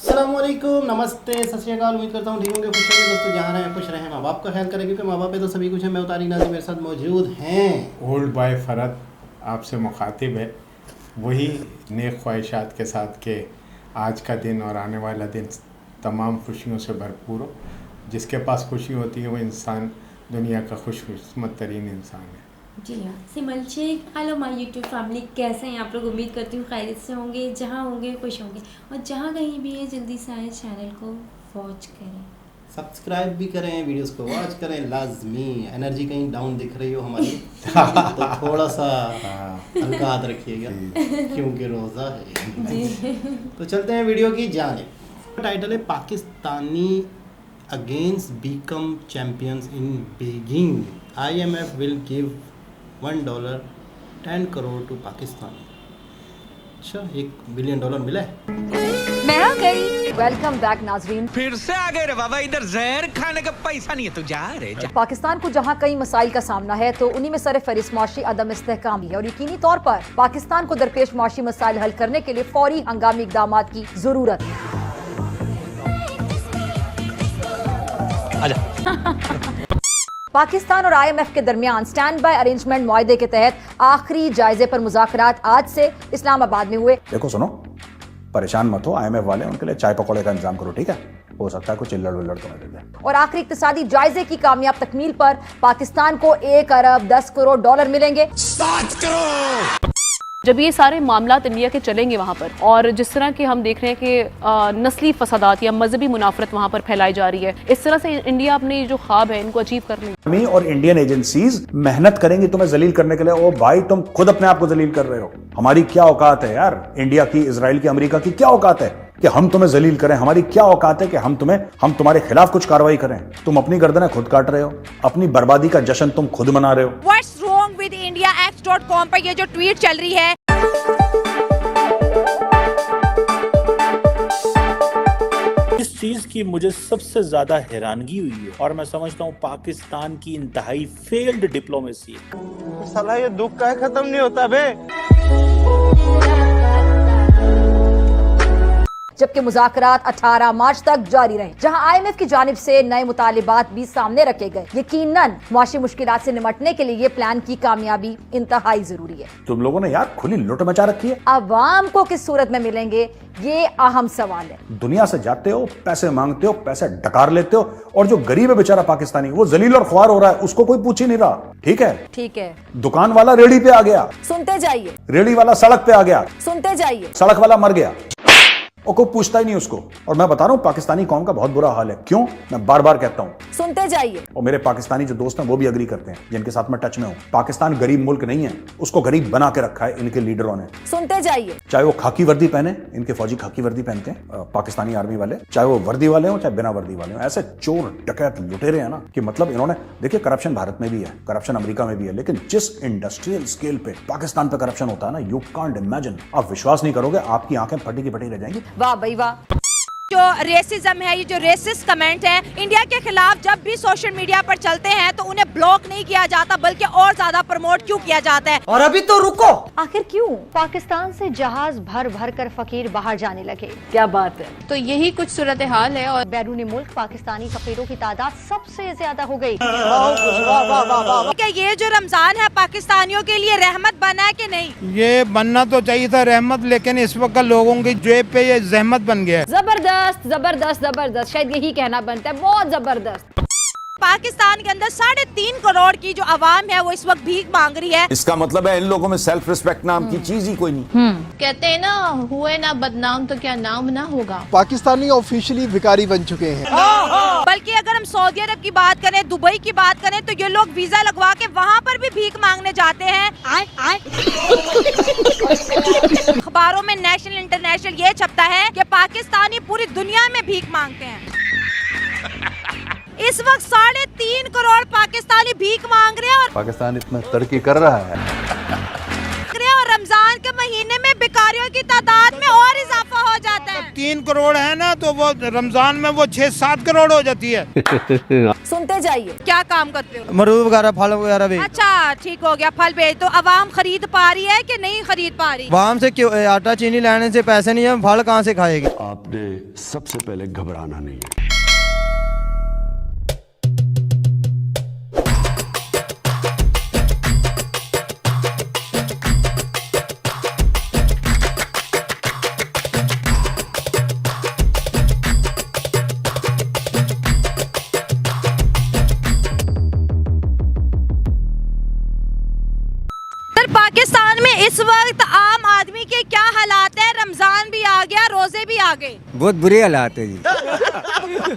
अस्सलामुअलैकुम, नमस्ते, सत श्री अकाल। उम्मीद करता हूँ ठीक होंगे, खुश होंगे दोस्तों। जहाँ रहें खुश रहें, माँ बाप का ख्याल करें क्योंकि माँ बाप है तो सभी कुछ है। मैं उतारी नाज़ी मेरे साथ मौजूद हैं। ओल्ड बॉय फ़रद आपसे मुखातिब है, वही नेक ख्वाहिशात के साथ कि आज का दिन और आने वाला दिन तमाम खुशियों से भरपूर हो। जिसके पास खुशी होती है वो इंसान दुनिया का खुशकिस्मत तरीन इंसान है। जी हाँ, Simal Shaikh. Hello my YouTube family, कैसे हैं आप लोग? उम्मीद करती हूँ खैरियत से होंगे, जहाँ होंगे खुश होंगे, और जहाँ कहीं भी है जल्दी से आए चैनल को वॉच करें, सब्सक्राइब भी करें, वीडियोस को वॉच करें लाजमी। एनर्जी कहीं डाउन दिख रही हो हमारी तो थोड़ा सा हल्का हाथ रखिएगा क्योंकि रोज़ा है जी। तो चलते हैं वीडियो की जानिब। टाइटल है Pakistani against become champions in Beijing, IMF will give $1 10 crore to Pakistan. अच्छा, $1 बिलियन मिला है। मैं आ गई। वेलकम बैक नाजरीन। फिर से आ गए रे बाबा, इधर जहर खाने का पैसा नहीं है तो जा रे जा। पाकिस्तान को जहां कई मसाइल का सामना है तो उन्हीं में सर फहरिस्त मुआशी अदम इस्तेहकाम भी है, और यकीनी तौर पर पाकिस्तान को दरपेश मुआशी मसाइल हल करने के लिए फौरी हंगामी इकदाम की जरूरत है। पाकिस्तान और IMF के दरमियान स्टैंड बाय अरेंजमेंट मुआहदे के तहत आखिरी जायजे पर मुज़ाकरात आज से इस्लामाबाद में हुए। देखो सुनो, परेशान मत हो, IMF वाले उनके लिए चाय पकौड़े का इंतजाम करो, ठीक है? हो सकता है कुछ चिल्लड़ विल्लड़ तो दे दे। और आखिरी इक्तिसादी जायजे की कामयाब तकमील पर पाकिस्तान को $1 अरब 10 करोड़ मिलेंगे। 7 करोड़। जब ये सारे मामलात इंडिया के चलेंगे वहाँ पर, और जिस तरह के हम देख रहे हैं कि नस्ली फसादात या मजहबी मुनाफरत वहाँ पर फैलाई जा रही है, इस तरह से इंडिया अपने जो ख्वाब है इनको अचीव कर लेंगे। और इंडियन एजेंसीज मेहनत करेंगी तुम्हें जलील करने के लिए। ओ भाई, तुम खुद अपने आप को जलील कर रहे हो। हमारी क्या औकात है यार, इंडिया की, इजराइल की, अमेरिका की क्या औकात है कि हम तुम्हें जलील करें? हमारी क्या औकात है कि हम तुम्हारे खिलाफ कुछ कार्रवाई करें? तुम अपनी गर्दनें खुद काट रहे हो, अपनी बर्बादी का जश्न तुम खुद मना रहे हो। What's wrong with IndiaX.com पर ये जो ट्वीट चल रही है, इस चीज की मुझे सबसे ज्यादा हैरानगी हुई है और मैं समझता हूँ पाकिस्तान की इंतहाई फेल्ड डिप्लोमेसी है। साला ये दुख का खत्म नहीं होता बे। जबकि मुज़ाकरात 18 मार्च तक जारी रहे, जहां IMF की जानिब से नए मुतालिबात भी सामने रखे गए। यकीनन मुआशी मुश्किलात से निपटने के लिए ये प्लान की कामयाबी इंतहाई जरूरी है। तुम लोगों ने यार खुली लुट मचा रखी है। अवाम को किस सूरत में मिलेंगे, ये अहम सवाल है। दुनिया से जाते हो, पैसे मांगते हो, पैसे डकार लेते हो, और जो गरीब है बेचारा पाकिस्तानी, वो जलील और ख्वार हो रहा है, उसको कोई पूछ ही नहीं रहा। ठीक है, ठीक है। दुकान वाला रेडी पे आ गया, सुनते जाइए। रेडी वाला सड़क पे आ गया, सुनते जाइए। सड़क वाला मर गया और कोई पूछता ही नहीं उसको। और मैं बता रहा हूं पाकिस्तानी कौम का बहुत बुरा हाल है। क्यों? मैं बार बार कहता हूं। सुनते जाइए। और मेरे पाकिस्तानी जो दोस्त हैं वो भी अग्री करते हैं, जिनके साथ मैं टच में हूं। पाकिस्तान गरीब मुल्क नहीं है, उसको गरीब बना के रखा है इनके लीडरों ने। सुनते जाइए। चाहे वो खाकी वर्दी पहने, इनके फौजी खाकी वर्दी पहनते हैं पाकिस्तानी आर्मी वाले, चाहे वो वर्दी वाले हो चाहे बिना वर्दी वाले हो, ऐसे चोर डकैत लुटेरे हैं ना कि मतलब इन्होंने, देखिए करप्शन भारत में भी है, करप्शन अमेरिका में भी है, लेकिन जिस इंडस्ट्रियल स्केल पे पाकिस्तान पे करप्शन होता है ना, यू कांट इमेजिन। आप विश्वास नहीं करोगे, आपकी आंखें फटी की फटी रह जाएंगी। वाह भाई वाह। जो रेसिज्म है, ये जो रेसिस्ट कमेंट है इंडिया के खिलाफ जब भी सोशल मीडिया पर चलते हैं तो उन्हें ब्लॉक नहीं किया जाता बल्कि और ज्यादा प्रमोट क्यों किया जाता है? और अभी तो रुको, आखिर क्यों? पाकिस्तान से जहाज भर भर कर फकीर बाहर जाने लगे। क्या बात है। तो यही कुछ सूरत हाल है और बैरूनी मुल्क पाकिस्तानी फकीरों की तादाद सबसे ज्यादा हो गई। क्या ये जो रमजान है पाकिस्तानियों के लिए रहमत बना है कि नहीं? ये बनना तो चाहिए था रहमत, लेकिन इस वक्त लोगों की जेब पे ये जहमत बन गया है। जबरदस्त जबरदस्त जबरदस्त, शायद यही कहना बनता है, बहुत जबरदस्त। पाकिस्तान के अंदर 3.5 करोड़ की जो आवाम है वो इस वक्त भीख मांग रही है। इसका मतलब है इन लोगों में सेल्फ रिस्पेक्ट नाम की चीज ही कोई नहीं। कहते हैं ना, हुए ना बदनाम तो क्या नाम ना होगा। पाकिस्तानी ऑफिशियली भिखारी बन चुके हैं। बल्कि अगर हम सऊदी अरब की बात करें, दुबई की बात करें, तो ये लोग वीजा लगवा के वहाँ पर भी भीख मांगने जाते हैं। अखबारों में नेशनल इंटरनेशनल ये छपता है कि पाकिस्तानी पूरी दुनिया में भीख मांगते हैं। इस वक्त 3.5 करोड़ पाकिस्तानी भीख मांग रहे हैं और पाकिस्तान इतना तरक्की कर रहा है और रमजान के महीने में भिखारियों की तादाद में और इजाफा हो जाता है। 3 करोड़ है ना, तो वो रमजान में वो 6-7 करोड़ हो जाती है। सुनते जाइए। क्या काम करते हो? मरूद वगैरह, फल वगैरह भी। अच्छा, ठीक हो गया, फल बेच। तो अवाम खरीद पा रही है कि नहीं खरीद पा रही? वहाँ से क्यों, आटा चीनी लाने से पैसे नहीं है, फल कहाँ से खाएगी? आपने सबसे पहले घबराना नहीं है। पाकिस्तान में इस वक्त आम आदमी के क्या हालात है? रमजान भी आ गया, रोजे भी आ गए। बहुत बुरे हालात है जी।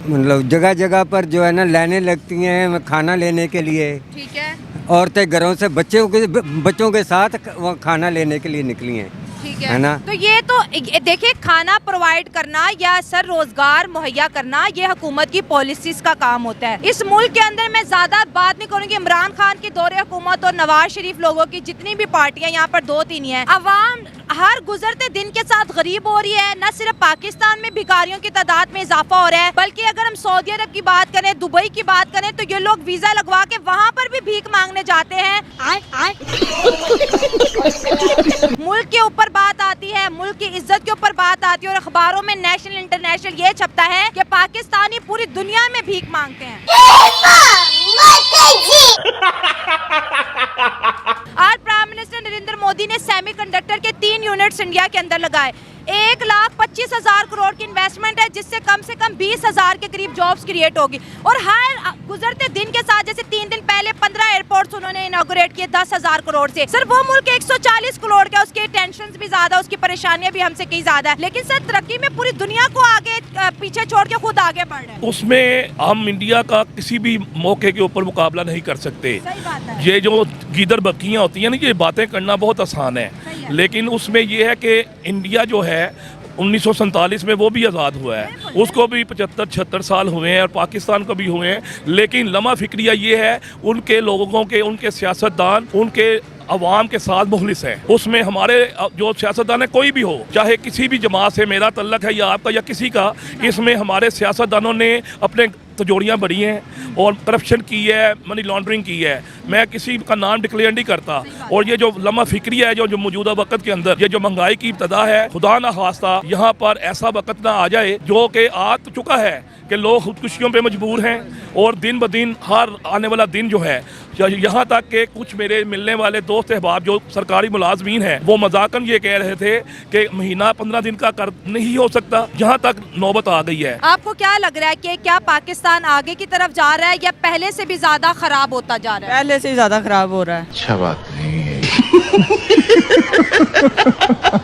मतलब जगह जगह पर जो है ना लाइनें लगती हैं खाना लेने के लिए। ठीक है। औरतें घरों से बच्चों के साथ वो खाना लेने के लिए निकली हैं। ठीक है ना। तो ये तो देखिए, खाना प्रोवाइड करना या सर रोजगार मुहैया करना ये हुकूमत की पॉलिसीज का काम होता है। इस मुल्क के अंदर मैं ज्यादा बात नहीं करूंगी। इमरान खान की दौरे हुकूमत और नवाज शरीफ लोगों की जितनी भी पार्टियां यहाँ पर 2-3 हैं, अवाम हर गुजरते दिन के साथ गरीब हो रही है। न सिर्फ पाकिस्तान में भिखारियों की तादाद में इजाफा हो रहा है, बल्कि अगर हम सऊदी अरब की बात करें, दुबई की बात करें, तो ये लोग वीजा लगवा के वहाँ पर भी भीख मांगने जाते हैं। मुल्क के ऊपर बात आती है, मुल्क की इज्जत के ऊपर बात आती है और अखबारों में नेशनल इंटरनेशनल ये छपता है कि पाकिस्तानी पूरी दुनिया में भीख मांगते हैं। आज प्राइम मिनिस्टर नरेंद्र मोदी ने सेमीकंडक्टर के 3 यूनिट्स इंडिया के अंदर लगाए। 1,25,000 करोड़ की इन्वेस्टमेंट है, जिससे कम से कम 20,000 के करीब जॉब्स क्रिएट होगी। और हर गुजरते दिन के साथ, जैसे 3 दिन पहले 15 एयरपोर्ट्स उन्होंने इनॉग्रेट किए 10,000 करोड़ से। सर वो मुल्क 140 करोड़ का, उसके टेंशन भी ज्यादा, उसकी परेशानियां भी हमसे कहीं ज्यादा है, लेकिन सर तरक्की में पूरी दुनिया को आगे पीछे छोड़ के खुद आगे बढ़ रहे हैं। उसमें हम इंडिया का किसी भी मौके के ऊपर मुकाबला नहीं कर सकते। ये जो गीदर बक्कियां होती हैं ना, ये बातें करना बहुत आसान है, लेकिन उसमें ये है कि इंडिया जो है 1947 में वो भी आज़ाद हुआ है, उसको भी 75-76 साल हुए हैं और पाकिस्तान को भी हुए हैं, लेकिन लम्हा फिक्रिया ये है उनके लोगों के, उनके सियासतदान, उनके अवाम के साथ मुखलिस है। उसमें हमारे जो सियासतदान है, कोई भी हो, चाहे किसी भी जमात से मेरा तल्लक है या आपका या किसी का, इसमें हमारे सियासतदानों ने अपने तजोरियाँ बढ़ी हैं और करप्शन की है, मनी लॉन्ड्रिंग की है। मैं किसी का नाम डिक्लेयर नहीं करता। और ये जो लम्हा फिक्रिया है, जो मौजूदा वक्त के अंदर ये जो महंगाई की इब्तदा है, खुदा ना खास्ता यहाँ पर ऐसा वक्त ना आ जाए जो कि आ तो चुका है कि लोग खुदकुशियों पे मजबूर हैं। और दिन ब दिन हर आने वाला दिन जो है, यहाँ तक कि कुछ मेरे मिलने वाले दोस्त अहबाब जो सरकारी मुलाजमीन हैं, वो मजाकन ये कह रहे थे कि महीना 15 दिन का कर नहीं हो सकता, यहाँ तक नौबत आ गई है। आपको क्या लग रहा है कि क्या पाकिस्तान आगे की तरफ जा रहा है या पहले से भी ज्यादा खराब होता जा रहा है? पहले से ज्यादा खराब हो रहा है। अच्छा बात नहीं है।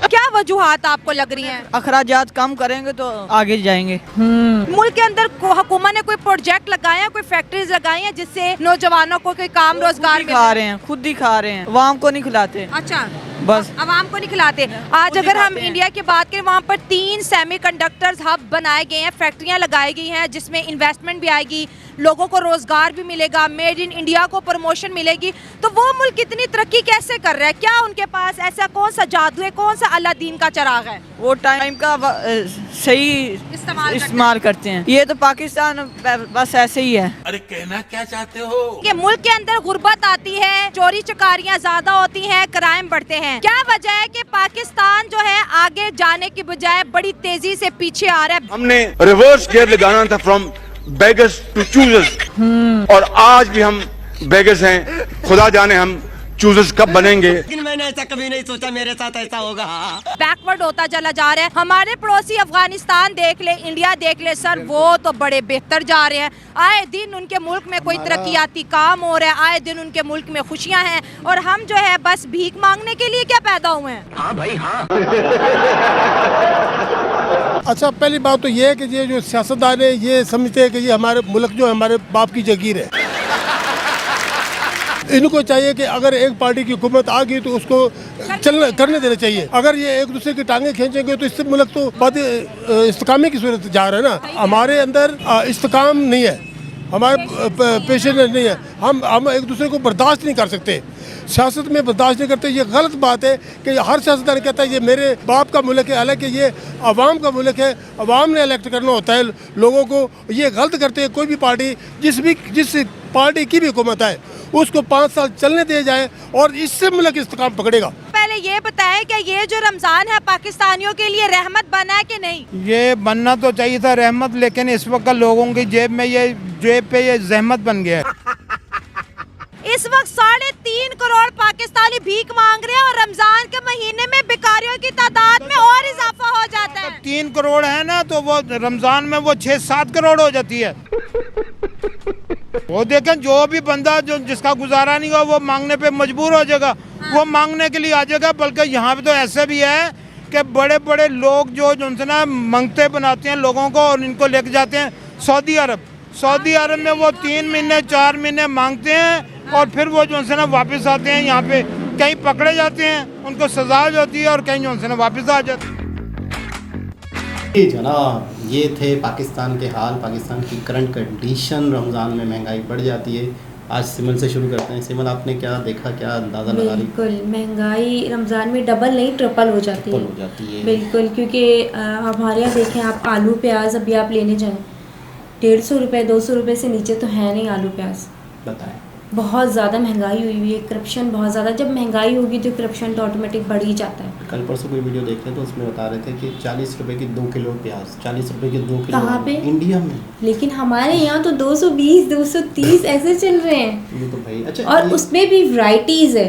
क्या वजूहात आपको लग रही हैं? अखराजात कम करेंगे तो आगे जाएंगे। मुल्क के अंदर हुकूमत ने कोई प्रोजेक्ट लगाए हैं, कोई फैक्ट्रीज लगाई हैं जिससे नौजवानों को कोई काम रोजगार खा रहे हैं, खुद ही खा रहे हैं, अवाम को नहीं खिलाते। अच्छा, बस अवाम को नहीं खिलाते। आज अगर हम इंडिया की बात करें, वहाँ पर 3 सेमीकंडक्टर्स हब बनाए गए हैं, फैक्ट्रियाँ लगाई गई हैं, जिसमें इन्वेस्टमेंट भी आएगी, लोगों को रोजगार भी मिलेगा, मेड इन इंडिया को प्रमोशन मिलेगी। तो वो मुल्क कितनी तरक्की कैसे कर रहा है? क्या उनके पास ऐसा कौन सा जादू है, कौन सा अल्लादीन का चिराग है? वो टाइम का सही इस्तेमाल करते हैं। ये तो पाकिस्तान बस ऐसे ही है। अरे कहना क्या चाहते हो? ये मुल्क के अंदर गुर्बत आती है, चोरी चकारियाँ ज्यादा होती हैं, क्राइम बढ़ते हैं। क्या वजह है कि पाकिस्तान जो है आगे जाने की बजाय बड़ी तेजी से पीछे आ रहा है? हमने रिवर्स गियर लगाना था, फ्रॉम बेगर्स टू चूजर्स, और आज भी हम बेगर्स हैं। खुदा जाने हम चूजर्स कब बनेंगे। लेकिन मैंने ऐसा कभी नहीं सोचा मेरे साथ ऐसा होगा। बैकवर्ड होता चला जा रहा है। हमारे पड़ोसी अफगानिस्तान देख ले, इंडिया देख ले, सर वो तो बड़े बेहतर जा रहे हैं। आए दिन उनके मुल्क में कोई तरक्याती काम हो रहा है, आए दिन उनके मुल्क में खुशियां हैं, और हम जो है बस भीख मांगने के लिए क्या पैदा हुए हैं? हाँ भाई हाँ। अच्छा, पहली बात तो ये है कि ये जो सियासतदान है ये समझते हैं कि ये हमारे मुल्क जो हमारे बाप की जागीर है। इनको चाहिए कि अगर एक पार्टी की हुकूमत आ गई तो उसको करने देना चाहिए। अगर ये एक दूसरे की टांगे खींचेंगे तो इससे मुल्क तो बहुत इस्तेकामे की सूरत जा रहा है ना। हमारे अंदर इस्तेकाम नहीं है, हमारे पेशेंस नहीं है, हम एक दूसरे को बर्दाश्त नहीं कर सकते। सियासत में बर्दाश्त नहीं करते। ये गलत बात है कि हर सियासतदान कहता है ये मेरे बाप का मुल्क है, हालांकि ये अवाम का मुल्क है, अवाम ने इलेक्ट करना होता है लोगों को। ये गलत करते हैं। कोई भी पार्टी जिस पार्टी की भी हुकूमत है उसको 5 साल चलने दिए जाए और इससे मुल्क इस्तेकाम पकड़ेगा। पहले ये बताएं कि ये जो रमजान है पाकिस्तानियों के लिए रहमत बना है कि नहीं? ये बनना तो चाहिए था रहमत, लेकिन इस वक्त लोगों की जेब पे ये जहमत बन गया है। इस वक्त 3.5 करोड़ पाकिस्तानी भीख मांग रहे हैं और रमजान के महीने में भिखारियों की तादाद में और इजाफा हो जाता है। 3 करोड़ है ना, तो वो रमजान में वो 6-7 करोड़ हो जाती है। वो देखें, जो भी बंदा जिसका गुजारा नहीं हुआ वो मांगने पे मजबूर हो जाएगा। वो मांगने के लिए आ जाएगा। बल्कि यहाँ पे तो ऐसे भी है कि बड़े बड़े लोग जो ना मंगते बनाते हैं लोगों को और इनको लेके जाते हैं सऊदी अरब में वो 3 महीने 4 महीने मांगते हैं और फिर वो जो ना वापस आते हैं। यहाँ पे कहीं पकड़े जाते हैं, उनको सजा हो जाती है और कहीं जो ना वापस आ जाते हैं। जनाब, ये थे पाकिस्तान के हाल, पाकिस्तान की करंट कंडीशन। रमज़ान में महंगाई बढ़ जाती है। आज सिमल से शुरू करते हैं। सिमल, आपने क्या देखा, क्या अंदाज़ा लगा रही? बिल्कुल, महंगाई रमज़ान में डबल नहीं ट्रिपल हो जाती है। बिल्कुल, क्योंकि हमारे यहाँ देखें आप, आलू प्याज अभी आप लेने जाएं 150 रुपये 200 रुपये से नीचे तो है नहीं आलू प्याज। बताएं, बहुत ज़्यादा महंगाई हुई है, करप्शन बहुत ज़्यादा। जब महंगाई होगी तो करप्शन तो ऑटोमेटिक बढ़ ही जाता है। कल परसों कोई वीडियो देख रहे तो उसमें बता रहे थे कि 40 रुपए की 2 किलो प्याज, 40 रुपए की 2 किलो। कहाँ पे? इंडिया में। लेकिन हमारे यहाँ तो 220 230 ऐसे चल रहे हैं। ये तो भाई अच्छा। और उसमें भी वैरायटीज़ है।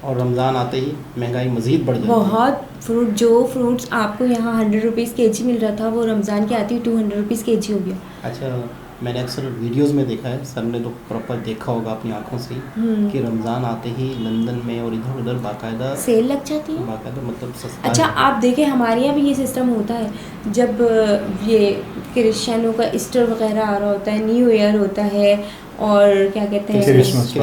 और रमज़ान आते ही महंगाई मज़ीद बढ़ जाती है। बहुत फ्रूट्स आपको यहाँ 100 रुपीज़ kg मिल रहा था, वो रमज़ान के आती 200 रुपीज़ kg हो गया। अच्छा, मैंने अक्सर वीडियोस में देखा है, सर ने तो प्रॉपर देखा होगा अपनी आंखों से कि रमज़ान आते ही लंदन में और इधर उधर बाकायदा सेल लग जाती है। बाकायदा मतलब सस्ता। अच्छा, आप देखें हमारे यहाँ भी ये सिस्टम होता है। जब ये क्रिश्चियनों का ईस्टर वगैरह आ रहा होता है, न्यू ईयर होता है और क्या कहते हैं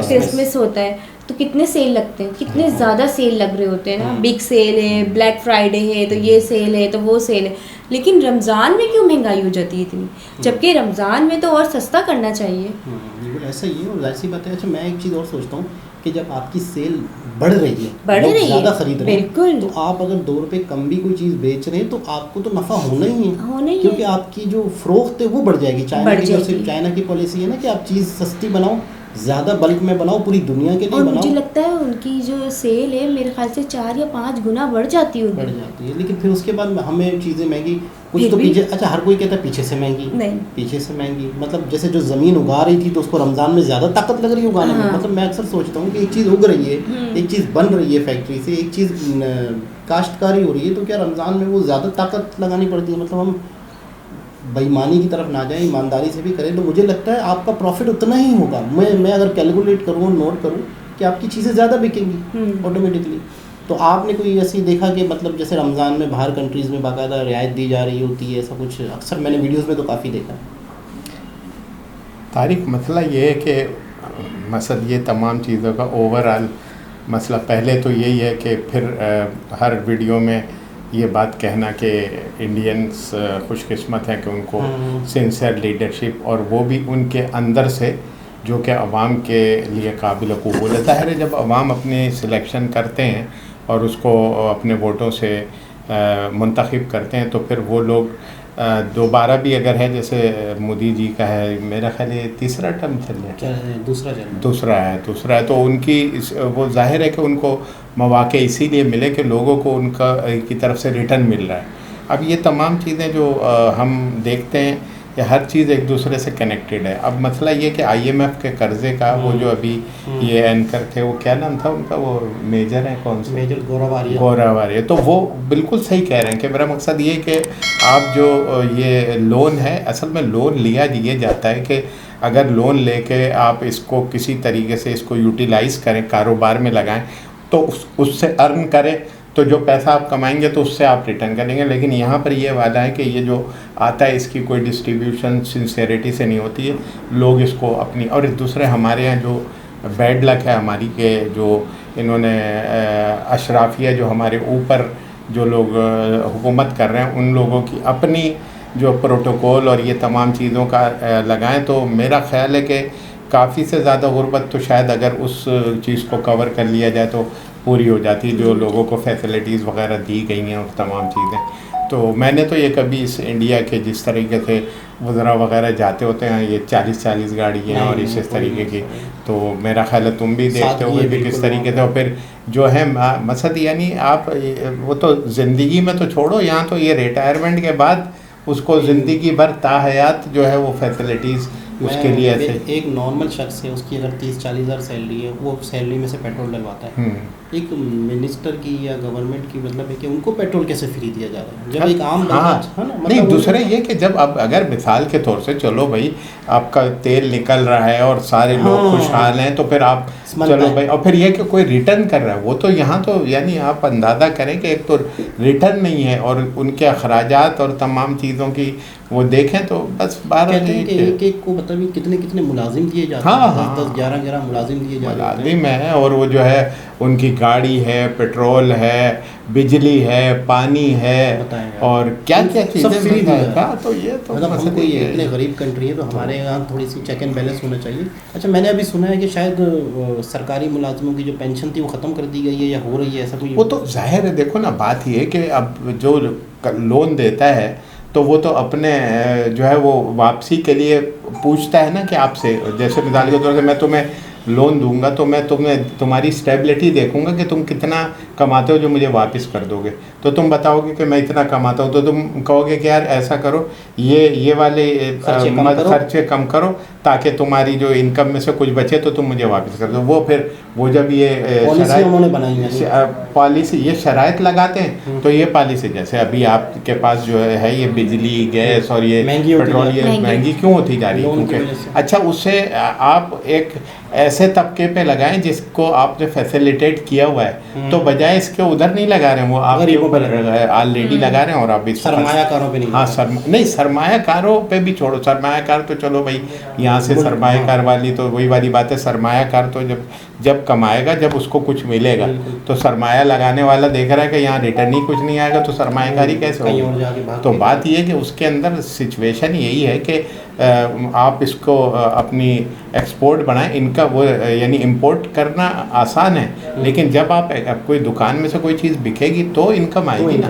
क्रिसमस होता है, तो कितने सेल लगते हैं, कितने ज़्यादा सेल लग रहे होते हैं ना। बिग सेल है, ब्लैक फ्राइडे है, तो ये सेल है, तो वो सेल है। लेकिन रमज़ान में क्यों महंगाई हो जाती है इतनी, जबकि रमज़ान में तो और सस्ता करना चाहिए। बिल्कुल ऐसा ही है। और ऐसी बात है। अच्छा, मैं एक चीज़ और सोचता हूँ कि जब आपकी सेल बढ़ रही है, ज़्यादा खरीद रहे हैं, तो आप अगर 2 रुपये कम भी कोई चीज़ बेच रहे हैं तो आपको तो नफ़ा होना ही है, क्योंकि आपकी जो फ़रोख्त है वो बढ़ जाएगी। चाइना की पॉलिसी है ना कि आप चीज़ सस्ती बनाओ, ज़्यादा बल्क में बनाओ, पूरी दुनिया के लिए और बनाओ। मुझे लगता है उनकी जो सेल है मेरे ख्याल से 4 या 5 गुना बढ़ जाती है। लेकिन फिर उसके बाद हमें चीज़ें महंगी कुछ तो पीछे। अच्छा, हर कोई कहता है पीछे से महंगी, नहीं पीछे से महंगी मतलब जैसे जो ज़मीन उगा रही थी तो उसको रमज़ान में ज़्यादा ताकत लग रही है उगाने में। मतलब मैं अक्सर सोचता हूँ कि एक चीज़ उग रही है, एक चीज़ बन रही है फैक्ट्री से, एक चीज़ काश्तकारी हो रही है, तो क्या रमज़ान में वो ज़्यादा ताकत लगानी पड़ती है? मतलब हम बेईमानी की तरफ ना जाएं, ईमानदारी से भी करें तो मुझे लगता है आपका प्रॉफिट उतना ही होगा। मैं अगर कैलकुलेट करूँ, नोट करूँ कि आपकी चीज़ें ज़्यादा बिकेंगी ऑटोमेटिकली। तो आपने कोई ऐसी देखा कि मतलब जैसे रमज़ान में बाहर कंट्रीज़ में बाकायदा रियायत दी जा रही होती है, ऐसा कुछ? अक्सर मैंने वीडियोस में तो काफ़ी देखा। तारिक, मसला ये है कि मसला ये तमाम चीज़ों का ओवरऑल मसला पहले तो यही है कि फिर हर वीडियो में ये बात कहना कि इंडियंस खुशकिस्मत हैं कि उनको सिंसियर लीडरशिप और वो भी उनके अंदर से जो कि अवाम के लिए काबिल कबूल है। ज़ाहिर है जब अवाम अपनी सिलेक्शन करते हैं और उसको अपने वोटों से मुंतखब करते हैं तो फिर वो लोग दोबारा भी अगर है, जैसे मोदी जी का है, मेरा ख्याल है 3रा टर्म चल रहा है, दूसरा है, तो उनकी वो जाहिर है कि उनको मौक़े इसीलिए मिले कि लोगों को उनका की तरफ से रिटर्न मिल रहा है। अब ये तमाम चीज़ें जो हम देखते हैं ये हर चीज़ एक दूसरे से कनेक्टेड है। अब मसला ये कि IMF के कर्ज़े का वो जो अभी ये एंकर थे, वो क्या नाम था उनका, वो मेजर है कौन से, मेजर गौरावारिया, तो वो बिल्कुल सही कह रहे हैं कि मेरा मकसद ये कि आप जो ये लोन है, असल में लोन लिया ये जाता है कि अगर लोन लेके आप इसको किसी तरीके से इसको यूटिलाइज़ करें, कारोबार में लगाएं, तो उससे अर्न करें, तो जो पैसा आप कमाएंगे तो उससे आप रिटर्न करेंगे। लेकिन यहाँ पर ये वादा है कि ये जो आता है इसकी कोई डिस्ट्रीब्यूशन सिंसेरिटी से नहीं होती है, लोग इसको अपनी। और दूसरे हमारे यहाँ जो बैड लक है हमारी के जो इन्होंने अशराफिया जो हमारे ऊपर जो लोग हुकूमत कर रहे हैं उन लोगों की अपनी जो प्रोटोकॉल और ये तमाम चीज़ों का लगाएं, तो मेरा ख़्याल है कि काफ़ी से ज़्यादा गुर्बत तो शायद अगर उस चीज़ को कवर कर लिया जाए तो पूरी हो जाती है, जो लोगों को फैसिलिटीज़ वगैरह दी गई हैं और तमाम चीज़ें। तो मैंने तो ये कभी इस इंडिया के जिस तरीके से वज़रा वगैरह जाते होते हैं, ये 40-40 गाड़ियाँ और इस तरीके की, तो मेरा ख्याल है तुम भी देखते हो कि किस तरीके से। और फिर जो है मकसद यानी आप वो तो ज़िंदगी में तो छोड़ो, यहाँ तो ये रिटायरमेंट के बाद उसको ज़िंदगी भर ताहयात जो है वो फैसिलिटीज़ उसके लिए ऐसे। एक नॉर्मल शख्स है, उसकी अगर 30-40 हज़ार सैलरी है, वो सैलरी में से पेट्रोल डलवाता है। एक मिनिस्टर की या गवर्नमेंट की मतलब है कि उनको पेट्रोल कैसे फ्री दिया जा रहा है, जब एक आम है ना, मतलब नहीं दूसरे ये कि जब अब अगर मिसाल के तौर से चलो भाई आपका तेल निकल रहा है और सारे लोग खुशहाल हैं, तो फिर आप चलो भाई, और फिर ये कि कोई रिटर्न कर रहा है, वो तो यहाँ तो यानी आप अंदाज़ा करें कि एक तो रिटर्न नहीं है और उनके अखराजात और तमाम चीज़ों की वो देखें तो बस 12 एक को मतलब कितने मुलाजिम दिए जाते हैं, 10-10, 11 मुलाजिम दिए जाते हैं, और वो जो है उनकी गाड़ी है, पेट्रोल है, बिजली है, पानी है, और क्या क्या चीज़ें फ्री है। तो ये तो मतलब हम कोई इतने गरीब कंट्री है, तो हमारे यहाँ थोड़ी सी चेक एंड बैलेंस होना चाहिए। अच्छा, मैंने अभी सुना है कि शायद सरकारी मुलाजिमों की जो पेंशन थी वो ख़त्म कर दी गई है या हो रही है, ऐसा कोई? वो तो जाहिर है, देखो ना बात ये कि अब जो लोन देता है तो वो तो अपने जो है वो वापसी के लिए पूछता है ना कि आपसे, जैसे मिसाल के तौर से मैं तुम्हें लोन दूंगा तो मैं तुम्हारी स्टेबिलिटी देखूंगा कि तुम कितना कमाते हो जो मुझे वापस कर दोगे। तो तुम बताओगे कि मैं इतना कमाता हूँ, तो तुम कहोगे कि यार ऐसा करो, ये वाले खर्चे कम करो ताकि तुम्हारी जो इनकम में से कुछ बचे तो तुम मुझे वापस कर दो। वो फिर वो जब ये पॉलिसी ये शराइत लगाते हैं, तो ये पॉलिसी जैसे अभी आपके पास जो है ये बिजली, गैस और ये पेट्रोल ये महंगी क्यों होती जा रही है? क्योंकि अच्छा उससे आप एक ऐसे तबके पे लगाएं जिसको आपने फैसिलिटेट किया हुआ है, तो बजाय इसके उधर नहीं लगा रहे हैं, वो आपके ऊपर ऑलरेडी लगा रहे हैं और आप इस सरमायाकारों पे नहीं। हाँ नहीं सरमायाकारों पे भी छोड़ो, सरमायाकार तो चलो भाई यहाँ से सरमायाकार वाली तो वही वाली बात है, सरमायाकार तो जब कमाएगा जब उसको कुछ मिलेगा, तो सरमाया लगाने वाला देख रहा है कि यहाँ रिटर्न ही कुछ नहीं आएगा तो सरमायाकारी कैसे होगी? तो बात ये है कि उसके अंदर सिचुएशन यही है कि आप इसको अपनी एक्सपोर्ट बनाएं, इनका वो यानी इंपोर्ट करना आसान है, लेकिन जब आप कोई दुकान में से कोई चीज़ बिकेगी तो इनकम आएगी ना।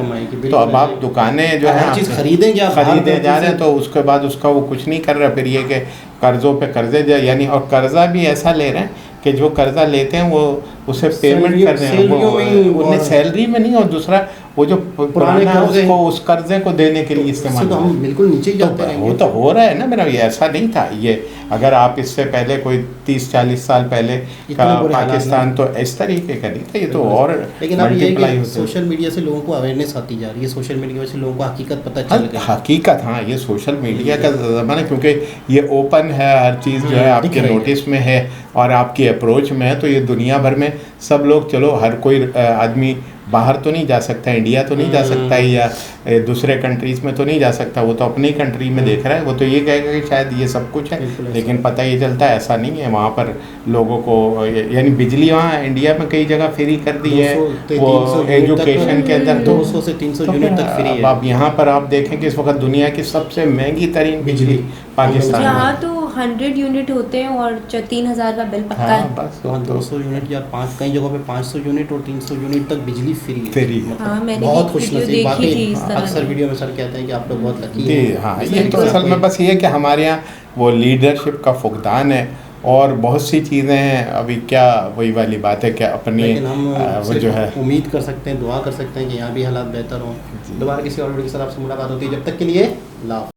तो अब आप दुकानें जो है खरीदे जा रहे हैं, तो उसके बाद उसका वो कुछ नहीं कर रहा, फिर ये कि कर्ज़ों पे कर्जे यानी, और कर्जा भी ऐसा ले रहे हैं कि जो कर्जा लेते हैं वो उसे पेमेंट कर रहे हैं, वो उन्हें सैलरी में नहीं, और दूसरा वो जो पुराना है उसको उस कर्जे को देने के लिए इस्तेमाल, तो हम बिल्कुल नीचे जाते हैं। वो तो हो रहा है ना मेरा, ये ऐसा नहीं था। ये अगर आप इससे पहले कोई 30-40 साल पहले का पाकिस्तान तो इस तरीके का नहीं था, ये तो और लेकिन अब ये है सोशल मीडिया से लोगों को अवेयरनेस आती जा रही है, सोशल मीडिया से लोगों को हकीकत पता चल गई। हकीकत हाँ, ये सोशल मीडिया का ज़माना, क्योंकि ये ओपन है, हर चीज़ जो है आपके नोटिस में है और आपकी अप्रोच में है, तो ये दुनिया भर में सब लोग, चलो हर कोई आदमी बाहर तो नहीं जा सकता, इंडिया तो नहीं जा सकता है या दूसरे कंट्रीज़ में तो नहीं जा सकता, वो तो अपनी कंट्री में देख रहा है, वो तो ये कहेगा कि शायद ये सब कुछ है, लेकिन पता ये चलता है ऐसा नहीं है। वहाँ पर लोगों को यानी बिजली वहाँ इंडिया में कई जगह फ्री कर दी है, वो एजुकेशन के अंदर 200 से 300 यूनिट तक फ्री है। अब यहाँ पर आप देखें कि इस वक्त दुनिया की सबसे महंगी तरीन बिजली पाकिस्तान यहाँ तो 100 यूनिट होते हैं और 3000 का बिल पक्का है। बस 200 यूनिट या कई जगहों पे 500 यूनिट और 300 यूनिट तक बिजली फ्री है। मैंने बहुत खुशनसीब बात है। इस तरह अक्सर वीडियो में सर कहते हैं कि आप लोग बहुत लकी हैं। हाँ, ये तो असल में बस ये है कि हमारे यहाँ वो लीडरशिप का फुकदान है और बहुत सी चीज़ें हैं। अभी क्या वही वाली बात है कि अपनी वो जो है उम्मीद कर सकते हैं, दुआ कर सकते हैं कि यहाँ भी हालात बेहतर हों। दोबारा किसी और वीडियो के साथ आपसे मुलाकात होती है, जब तक के लिए लाभ।